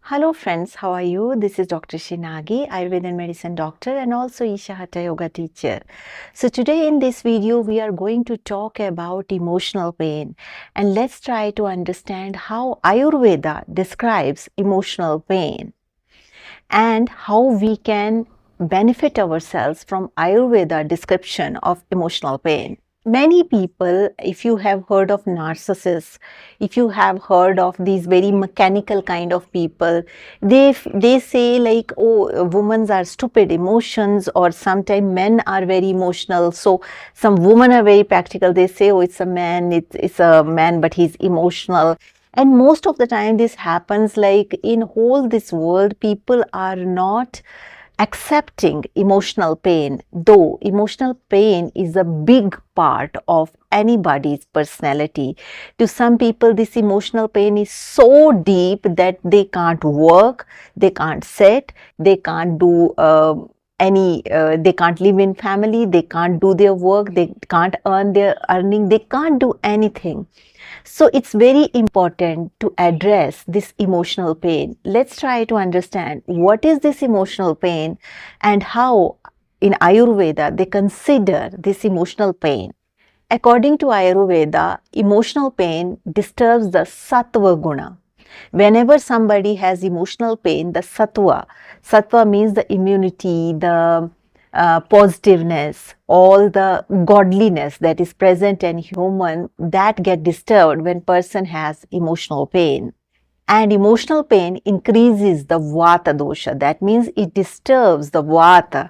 Hello friends, how are you? This is Dr. Shinagi, Ayurveda and Medicine doctor and also Isha Hatha Yoga teacher. So today in this video, we are going to talk about emotional pain and let's try to understand how Ayurveda describes emotional pain and how we can benefit ourselves from Ayurveda description of emotional pain. Many people, if you have heard of narcissists, if you have heard of these very mechanical kind of people, they say like, oh, women are stupid emotions, or sometimes men are very emotional. So some women are very practical. They say, oh, it's a man, but he's emotional. And most of the time this happens like in whole this world, people are not accepting emotional pain, though emotional pain is a big part of anybody's personality. To some people, this emotional pain is so deep that they can't work, they can't sit, they can't do they can't live in family, they can't do their work, they can't earn their earning, they can't do anything. So it's very important to address this emotional pain. Let's try to understand what is this emotional pain and how in Ayurveda they consider this emotional pain. According to Ayurveda, emotional pain disturbs the sattva guna. Whenever somebody has emotional pain, the sattva means the immunity, the positiveness, all the godliness that is present in human, that get disturbed when person has emotional pain. And emotional pain increases the vata dosha. That means it disturbs the vata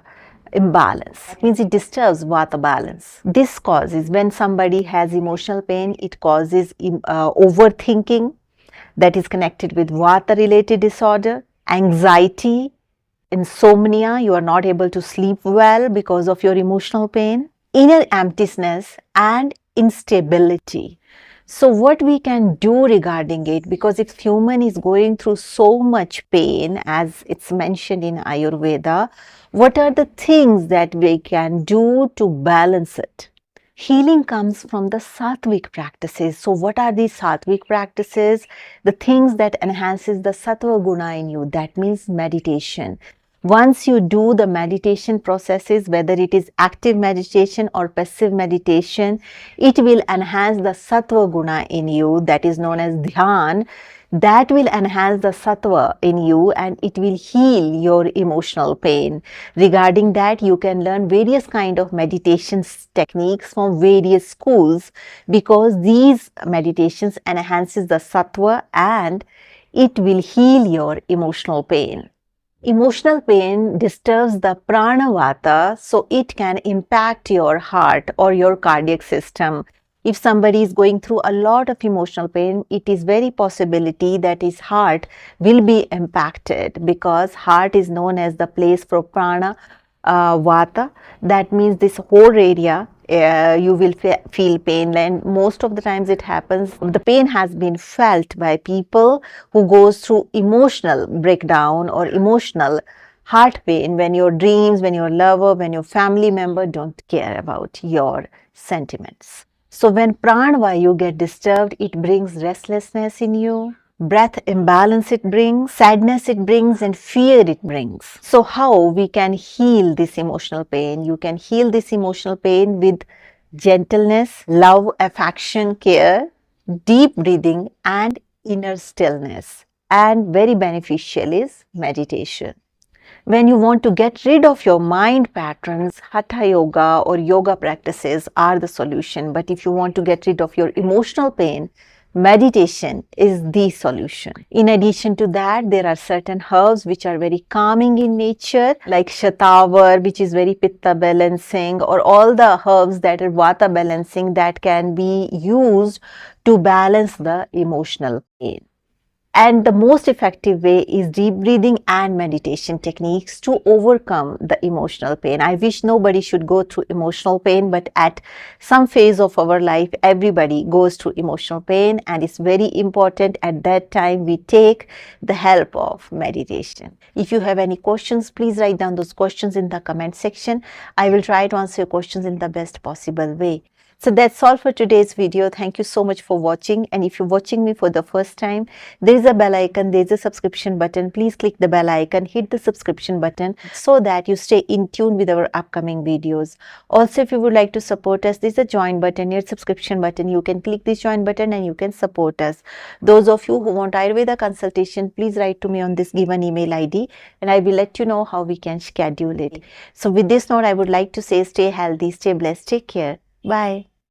imbalance. That means it disturbs vata balance. This causes, when somebody has emotional pain, it causes overthinking that is connected with vata related disorder, anxiety, insomnia, you are not able to sleep well because of your emotional pain, inner emptiness and instability. So what we can do regarding it, because if human is going through so much pain as it's mentioned in Ayurveda, what are the things that we can do to balance it? Healing comes from the sattvic practices. So what are these sattvic practices? The things that enhances the sattva guna in you. That means meditation. Once you do the meditation processes, whether it is active meditation or passive meditation, it will enhance the sattva guna in you, that is known as dhyan. That will enhance the sattva in you and it will heal your emotional pain. Regarding that, you can learn various kind of meditation techniques from various schools, because these meditations enhances the sattva and it will heal your emotional pain. Emotional pain disturbs the pranavata, so it can impact your heart or your cardiac system. If somebody is going through a lot of emotional pain, it is very possibility that his heart will be impacted, because heart is known as the place for prana vata. That means this whole area you will feel pain, and most of the times it happens, the pain has been felt by people who goes through emotional breakdown or emotional heart pain, when your dreams, when your lover, when your family member don't care about your sentiments. So when pranavayu get disturbed, it brings restlessness in you, breath imbalance it brings, sadness it brings, and fear it brings. So how we can heal this emotional pain? You can heal this emotional pain with gentleness, love, affection, care, deep breathing, and inner stillness. And very beneficial is meditation. When you want to get rid of your mind patterns, hatha yoga or yoga practices are the solution. But if you want to get rid of your emotional pain, meditation is the solution. In addition to that, there are certain herbs which are very calming in nature, like shatavar, which is very pitta balancing, or all the herbs that are vata balancing, that can be used to balance the emotional pain. And the most effective way is deep breathing and meditation techniques to overcome the emotional pain. I wish nobody should go through emotional pain, but at some phase of our life, everybody goes through emotional pain, and it's very important at that time we take the help of meditation. If you have any questions, please write down those questions in the comment section. I will try to answer your questions in the best possible way. So that's all for today's video. Thank you so much for watching. And if you're watching me for the first time, there is a bell icon, there's a subscription button. Please click the bell icon, hit the subscription button so that you stay in tune with our upcoming videos. Also, if you would like to support us, there's a join button, near subscription button. You can click this join button and you can support us. Those of you who want Ayurveda consultation, please write to me on this given email ID and I will let you know how we can schedule it. So with this note, I would like to say stay healthy, stay blessed, take care. Bye.